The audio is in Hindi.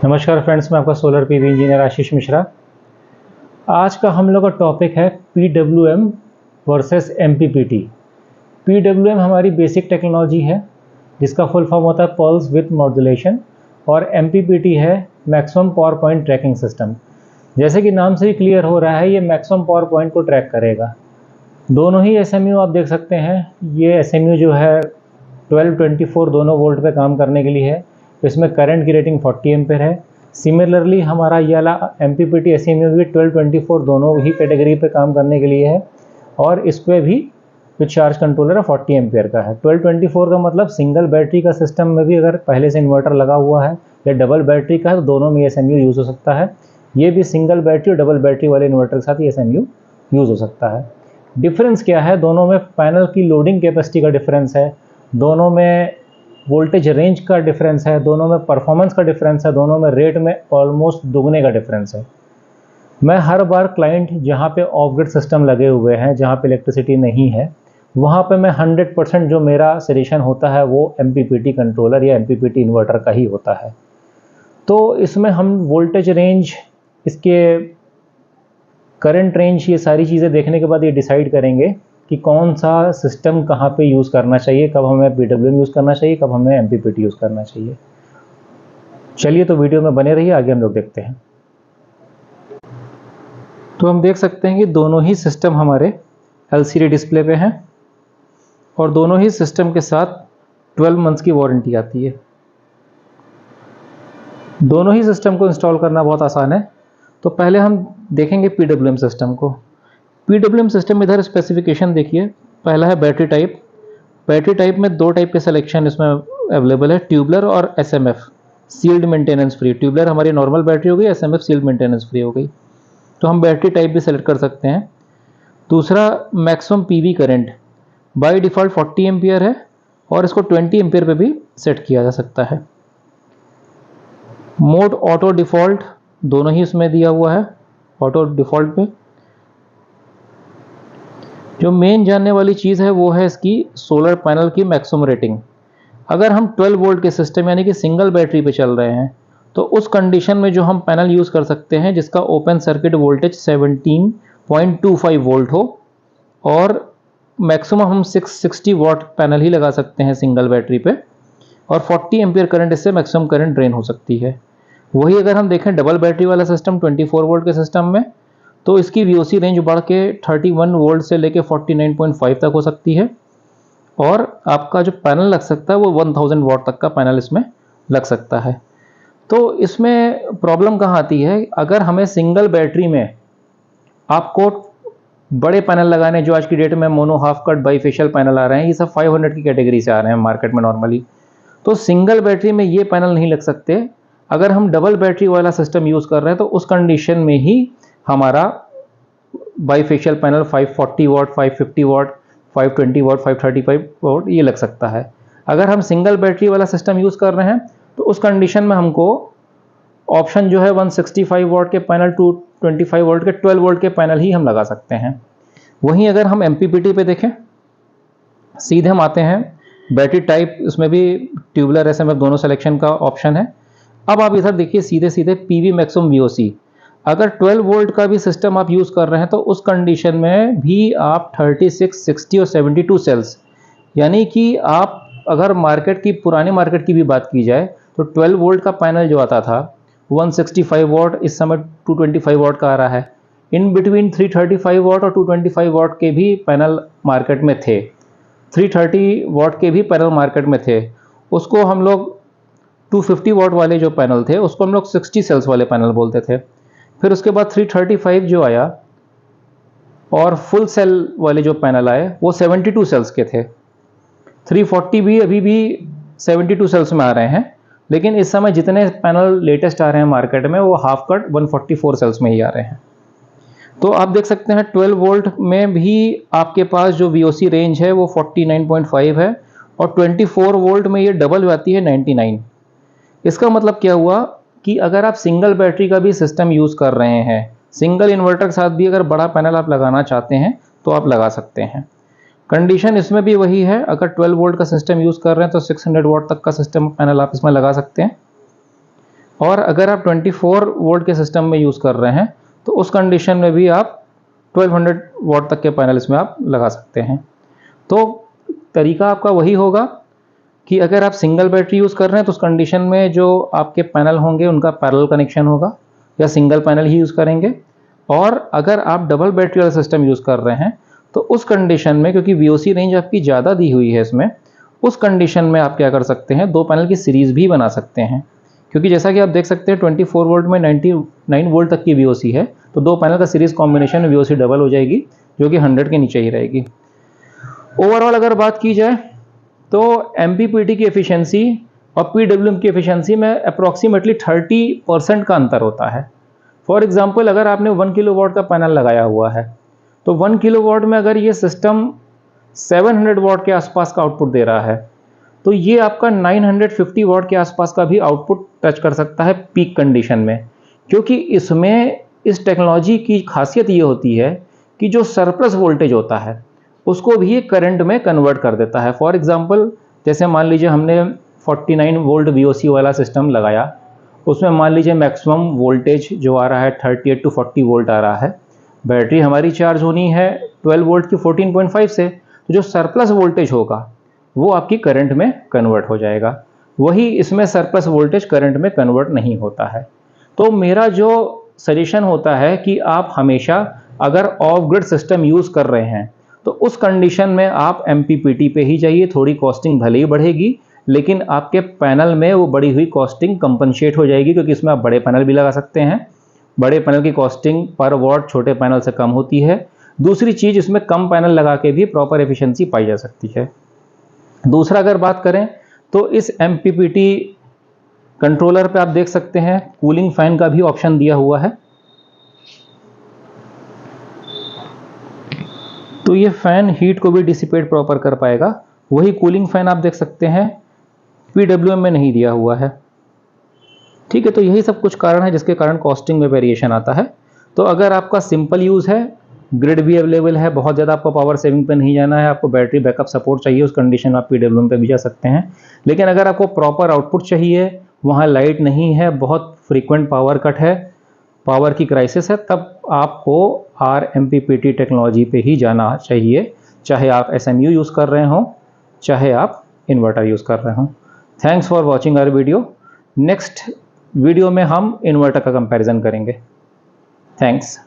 नमस्कार फ्रेंड्स, मैं आपका solar PV engineer Ashish Mishra. आज का हम लोग का टॉपिक है PWM वर्सेस MPPT। PWM हमारी बेसिक टेक्नोलॉजी है जिसका फुल फॉर्म होता है पल्स विद मॉड्यूलेशन, और MPPT है maximum power point tracking system. जैसे कि नाम से ही क्लियर हो रहा है, ये मैक्सिमम पावर पॉइंट को ट्रैक करेगा। दोनों ही SMU आप देख सकते हैं। ये SMU जो है 12-24 दोनों वोल्ट पे काम करने के लिए है। इसमें करंट की रेटिंग 40 एम्पेयर है। सिमिलरली हमारा ये वाला MPPT SMU भी 12-24 दोनों ही कैटेगरी पे काम करने के लिए है, और इस पर भी जो चार्ज कंट्रोलर है 40 एम्पेयर का है। 12-24 का मतलब सिंगल बैटरी का सिस्टम में भी अगर पहले से इन्वर्टर लगा हुआ है या डबल बैटरी का है तो दोनों में SMU यूज़ हो सकता है। ये भी सिंगल बैटरी और डबल बैटरी वाले इन्वर्टर के साथ ये SMU यूज़ हो सकता है। डिफरेंस क्या है? दोनों में पैनल की लोडिंग कैपेसिटी का डिफरेंस है, दोनों में वोल्टेज रेंज का डिफरेंस है, दोनों में परफॉर्मेंस का डिफरेंस है, दोनों में रेट में ऑलमोस्ट दुगने का डिफरेंस है। मैं हर बार क्लाइंट जहाँ पे ऑफ ग्रिड सिस्टम लगे हुए हैं, जहाँ पे इलेक्ट्रिसिटी नहीं है, वहाँ पे मैं 100% जो मेरा सजेशन होता है वो MPPT कंट्रोलर या MPPT इन्वर्टर का ही होता है। तो इसमें हम वोल्टेज रेंज, इसके करंट रेंज, ये सारी चीज़ें देखने के बाद ये डिसाइड करेंगे कि कौन सा सिस्टम कहाँ पे यूज़ करना चाहिए, कब हमें PWM यूज़ करना चाहिए, कब हमें MPPT यूज़ करना चाहिए। चलिए तो वीडियो में बने रहिए, आगे हम लोग देखते हैं। तो हम देख सकते हैं कि दोनों ही सिस्टम हमारे LCD डिस्प्ले पे हैं और दोनों ही सिस्टम के साथ 12 मंथ्स की वारंटी आती है। दोनों ही सिस्टम को इंस्टॉल करना बहुत आसान है। तो पहले हम देखेंगे PWM सिस्टम को। PWM सिस्टम इधर स्पेसिफिकेशन देखिए। पहला है बैटरी टाइप। बैटरी टाइप में दो टाइप के सिलेक्शन इसमें अवेलेबल है, ट्यूबलर और SMF, sealed maintenance free. Tubular हमारी नॉर्मल बैटरी हो गई, SMF सील्ड मेंटेनेंस फ्री हो गई। तो हम बैटरी टाइप भी सेलेक्ट कर सकते हैं। दूसरा maximum PV current by default 40 ampere है और इसको 20 एम्पियर पे भी सेट किया जा सकता है। मोड ऑटो डिफ़ॉल्ट दोनों ही इसमें दिया हुआ है। ऑटो डिफ़ॉल्ट पे जो मेन जानने वाली चीज़ है वो है इसकी सोलर पैनल की मैक्सिमम रेटिंग। अगर हम 12 वोल्ट के सिस्टम यानी कि सिंगल बैटरी पे चल रहे हैं तो उस कंडीशन में जो हम पैनल यूज़ कर सकते हैं जिसका ओपन सर्किट वोल्टेज 17.25 वोल्ट हो, और मैक्सिमम हम 660 वॉट पैनल ही लगा सकते हैं सिंगल बैटरी पे, और 40 एम्पियर करंट इससे मैक्सिमम करंट ड्रेन हो सकती है। वही अगर हम देखें डबल बैटरी वाला सिस्टम 24 वोल्ट के सिस्टम में, तो इसकी VOC रेंज बढ़ के 31 वोल्ट से लेके 49.5 तक हो सकती है, और आपका जो पैनल लग सकता है वो 1000 वॉट तक का पैनल इसमें लग सकता है। तो इसमें प्रॉब्लम कहाँ आती है? अगर हमें सिंगल बैटरी में आपको बड़े पैनल लगाने, जो आज की डेट में mono half cut bifacial panel आ रहे हैं, ये सब 500 की कैटेगरी से आ रहे हैं मार्केट में नॉर्मली, तो सिंगल बैटरी में ये पैनल नहीं लग सकते। अगर हम डबल बैटरी वाला सिस्टम यूज़ कर रहे हैं तो उस कंडीशन में ही हमारा bifacial panel 540 what, 550 what, 520 what, 535 what ये लग सकता है। अगर हम सिंगल बैटरी वाला सिस्टम यूज़ कर रहे हैं तो उस कंडीशन में हमको ऑप्शन जो है 165 वॉट के पैनल, 225 वोल्ट के 12 वोल्ट के पैनल ही हम लगा सकते हैं। वहीं अगर हम MPPT पे देखें, सीधे हम आते हैं बैटरी टाइप, इसमें भी ट्यूबलर SMF दोनों सिलेक्शन का ऑप्शन है। अब आप इधर देखिए सीधे सीधे PV मैक्सिमम VOC। अगर 12 वोल्ट का भी सिस्टम आप यूज़ कर रहे हैं तो उस कंडीशन में भी आप 36, 60 और 72 सेल्स, यानी कि आप अगर मार्केट की, पुराने मार्केट की भी बात की जाए तो 12 वोल्ट का पैनल जो आता था 165 वॉट, इस समय 225 वॉट का आ रहा है। इन बिटवीन 335 वॉट और 225 वॉट के भी पैनल मार्केट में थे, 330 वॉट के भी पैनल मार्केट में थे। उसको हम लोग 250 वॉट वाले जो पैनल थे उसको हम लोग 60 सेल्स वाले पैनल बोलते थे। फिर उसके बाद 335 जो आया और फुल सेल वाले जो पैनल आए वो 72 सेल्स के थे। 340 भी अभी भी 72 सेल्स में आ रहे हैं, लेकिन इस समय जितने पैनल लेटेस्ट आ रहे हैं मार्केट में वो हाफ कट 144 सेल्स में ही आ रहे हैं। तो आप देख सकते हैं 12 वोल्ट में भी आपके पास जो VOC रेंज है वो 49.5 है, और 24 वोल्ट में ये डबल आती है 99। इसका मतलब क्या हुआ कि अगर आप सिंगल बैटरी का भी सिस्टम यूज़ कर रहे हैं, सिंगल इन्वर्टर के साथ भी अगर बड़ा पैनल आप लगाना चाहते हैं तो आप लगा सकते हैं। कंडीशन इसमें भी वही है, अगर 12 वोल्ट का सिस्टम यूज़ कर रहे हैं तो 600 वॉट तक का सिस्टम पैनल आप इसमें लगा सकते हैं। और अगर आप 24 वोल्ट के सिस्टम में यूज़ कर रहे हैं तो उस कंडीशन में भी आप 1200 वाट तक के पैनल इसमें आप लगा सकते हैं। तो तरीका आपका वही होगा कि अगर आप सिंगल बैटरी यूज़ कर रहे हैं तो उस कंडीशन में जो आपके पैनल होंगे उनका पैरेलल कनेक्शन होगा या सिंगल पैनल ही यूज़ करेंगे। और अगर आप डबल बैटरी वाला सिस्टम यूज़ कर रहे हैं तो उस कंडीशन में, क्योंकि VOC रेंज आपकी ज़्यादा दी हुई है इसमें, उस कंडीशन में आप क्या कर सकते हैं, दो पैनल की सीरीज़ भी बना सकते हैं। क्योंकि जैसा कि आप देख सकते हैं 24 वोल्ट में 99 वोल्ट तक की VOC है, तो दो पैनल का सीरीज़ कॉम्बिनेशन में VOC डबल हो जाएगी, जो कि 100 के नीचे ही रहेगी। ओवरऑल अगर बात की जाए तो MPPT की एफिशिएंसी और PWM की एफिशिएंसी में अप्रॉक्सीमेटली 30% का अंतर होता है। फॉर एग्जांपल, अगर आपने 1 किलोवाट का पैनल लगाया हुआ है तो 1 किलोवाट में अगर ये सिस्टम 700 वाट के आसपास का आउटपुट दे रहा है तो ये आपका 950 वाट के आसपास का भी आउटपुट टच कर सकता है पीक कंडीशन में। क्योंकि इसमें इस टेक्नोलॉजी की खासियत ये होती है कि जो सरप्लस वोल्टेज होता है उसको भी करंट में कन्वर्ट कर देता है। फॉर एग्जांपल, जैसे मान लीजिए हमने 49 वोल्ट VOC वाला सिस्टम लगाया, उसमें मान लीजिए मैक्सिमम वोल्टेज जो आ रहा है 38 टू 40 वोल्ट आ रहा है। बैटरी हमारी चार्ज होनी है 12 वोल्ट की 14.5 से, तो जो सरप्लस वोल्टेज होगा वो आपकी करंट में कन्वर्ट हो जाएगा। वही इसमें सरप्लस वोल्टेज करंट में कन्वर्ट नहीं होता है। तो मेरा जो सजेशन होता है कि आप हमेशा अगर ऑफ ग्रिड सिस्टम यूज़ कर रहे हैं तो उस कंडीशन में आप MPPT पे ही जाइए। थोड़ी कॉस्टिंग भले ही बढ़ेगी लेकिन आपके पैनल में वो बढ़ी हुई कॉस्टिंग कंपनसेट हो जाएगी, क्योंकि इसमें आप बड़े पैनल भी लगा सकते हैं। बड़े पैनल की कॉस्टिंग पर वॉट छोटे पैनल से कम होती है। दूसरी चीज़, इसमें कम पैनल लगा के भी प्रॉपर एफिशिएंसी पाई जा सकती है। दूसरा अगर बात करें तो इस MPPT कंट्रोलर पे आप देख सकते हैं कूलिंग फैन का भी ऑप्शन दिया हुआ है। तो ये फैन हीट को भी डिसिपेट प्रॉपर कर पाएगा। वही कूलिंग फैन आप देख सकते हैं PWM में नहीं दिया हुआ है। ठीक है, तो यही सब कुछ कारण है जिसके कारण कॉस्टिंग में वेरिएशन आता है। तो अगर आपका सिंपल यूज़ है, ग्रिड भी अवेलेबल है, बहुत ज़्यादा आपको पावर सेविंग पे नहीं जाना है, आपको बैटरी बैकअप सपोर्ट चाहिए, उस कंडीशन में आप PWM पे भी जा सकते हैं। लेकिन अगर आपको प्रॉपर आउटपुट चाहिए, वहाँ लाइट नहीं है, बहुत फ्रीक्वेंट पावर कट है, पावर की क्राइसिस है, तब आपको RMPPT टेक्नोलॉजी पे ही जाना चाहिए, चाहे आप SMU यूज़ कर रहे हों, चाहे आप इन्वर्टर यूज़ कर रहे हों। Thanks for watching our video. Next video में हम इन्वर्टर का कंपैरिजन करेंगे। थैंक्स।